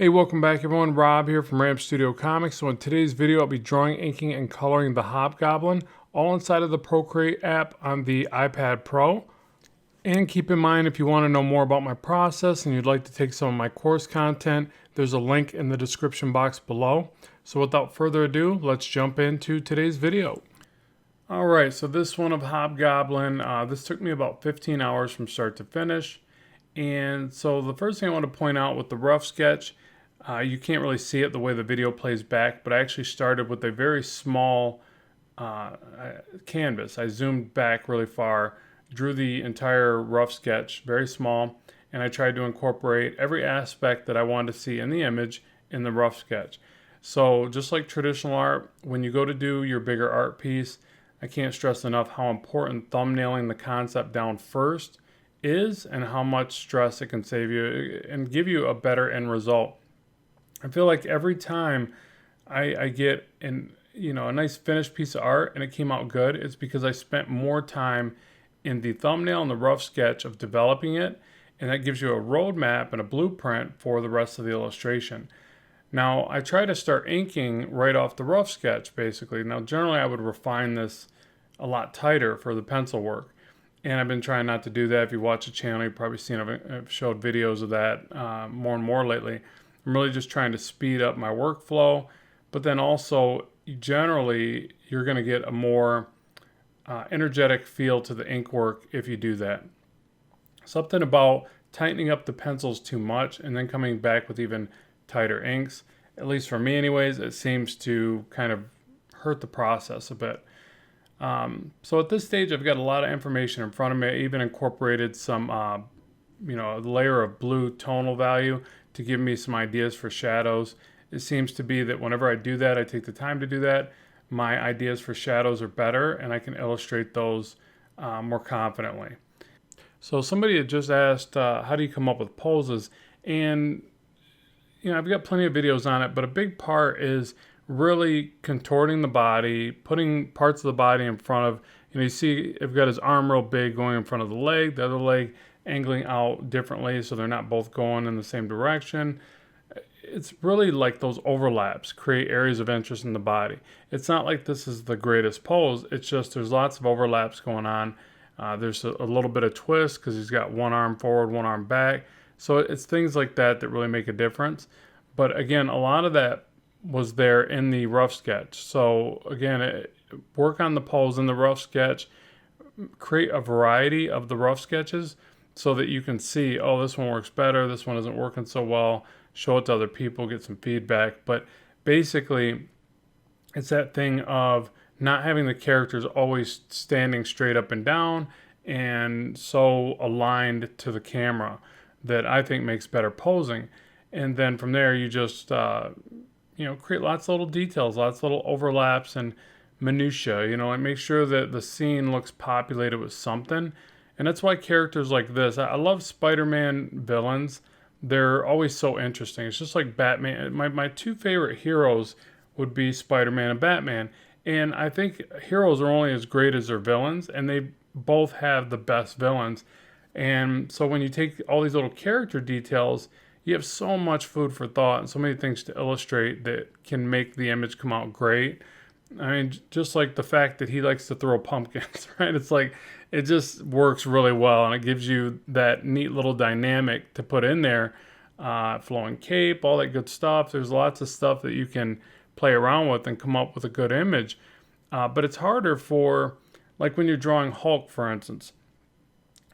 Hey, welcome back everyone. Rob here from Ramp Studio Comics. So in today's video, I'll be drawing, inking, and coloring the Hobgoblin, all inside of the Procreate app on the iPad Pro. And keep in mind, if you want to know more about my process and you'd like to take some of my course content, there's a link in the description box below. So without further ado, let's jump into today's video. Alright, so this one of Hobgoblin, this took me about 15 hours from start to finish. And so the first thing I want to point out with the rough sketch, you can't really see it the way the video plays back, but I actually started with a very small canvas. I zoomed back really far, drew the entire rough sketch, very small, and I tried to incorporate every aspect that I wanted to see in the image in the rough sketch. So just like traditional art, when you go to do your bigger art piece, I can't stress enough how important thumbnailing the concept down first is and how much stress it can save you and give you a better end result. I feel like every time I get a nice finished piece of art and it came out good, it's because I spent more time in the thumbnail and the rough sketch of developing it, and that gives you a roadmap and a blueprint for the rest of the illustration. Now, I try to start inking right off the rough sketch, basically. Now, generally, I would refine this a lot tighter for the pencil work, and I've been trying not to do that. If you watch the channel, you've probably seen I've showed videos of that more and more lately. I'm really just trying to speed up my workflow, but then also, generally, you're going to get a more energetic feel to the ink work if you do that. Something about tightening up the pencils too much and then coming back with even tighter inks, at least for me anyways, it seems to kind of hurt the process a bit. So at this stage, I've got a lot of information in front of me. I even incorporated some, a layer of blue tonal value to give me some ideas for shadows. It seems to be that whenever I do that, I take the time to do that, my ideas for shadows are better and I can illustrate those more confidently. So somebody had just asked, how do you come up with poses? And I've got plenty of videos on it, but a big part is really contorting the body, putting parts of the body in front of, you see I've got his arm real big going in front of the other leg angling out differently so they're not both going in the same direction. It's really like those overlaps create areas of interest in the body. It's not like this is the greatest pose, it's just there's lots of overlaps going on. There's a little bit of twist because he's got one arm forward, one arm back. So it's things like that that really make a difference. But again, a lot of that was there in the rough sketch. So again, work on the pose in the rough sketch, create a variety of the rough sketches so that you can see, oh, this one works better, this one isn't working so well, show it to other people, get some feedback. But basically, it's that thing of not having the characters always standing straight up and down and so aligned to the camera that I think makes better posing. And then from there, you just, create lots of little details, lots of little overlaps and minutia, and make sure that the scene looks populated with something. And that's why characters like this, I love Spider-Man villains. They're always so interesting. It's just like Batman. My two favorite heroes would be Spider-Man and Batman. And I think heroes are only as great as their villains, and they both have the best villains. And so when you take all these little character details, you have so much food for thought and so many things to illustrate that can make the image come out great. I mean, just like the fact that he likes to throw pumpkins, right? It's like, it just works really well and it gives you that neat little dynamic to put in there. Flowing cape, all that good stuff. There's lots of stuff that you can play around with and come up with a good image. But it's harder for, like when you're drawing Hulk, for instance.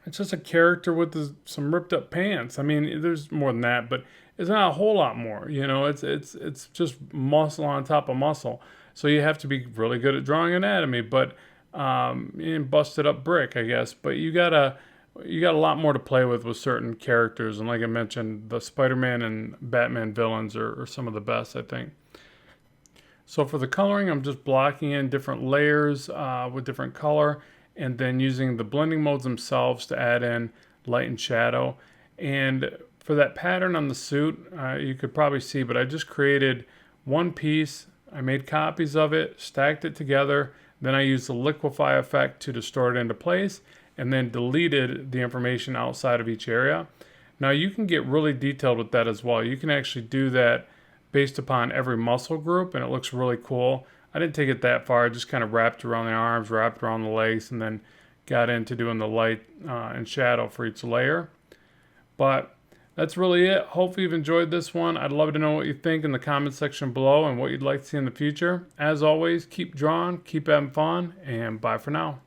It's just a character with some ripped up pants. I mean, there's more than that, but it's not a whole lot more. It's just muscle on top of muscle. So you have to be really good at drawing anatomy, but busted up brick, I guess. But you got a lot more to play with certain characters, and like I mentioned, the Spider-Man and Batman villains are some of the best, I think. So for the coloring, I'm just blocking in different layers with different color, and then using the blending modes themselves to add in light and shadow. And for that pattern on the suit, you could probably see, but I just created one piece. I made copies of it, stacked it together, then I used the liquefy effect to distort it into place, and then deleted the information outside of each area. Now you can get really detailed with that as well. You can actually do that based upon every muscle group, and it looks really cool. I didn't take it that far. I just kind of wrapped around the arms, wrapped around the legs, and then got into doing the light and shadow for each layer. But that's really it. Hopefully you've enjoyed this one. I'd love to know what you think in the comment section below and what you'd like to see in the future. As always, keep drawing, keep having fun, and bye for now.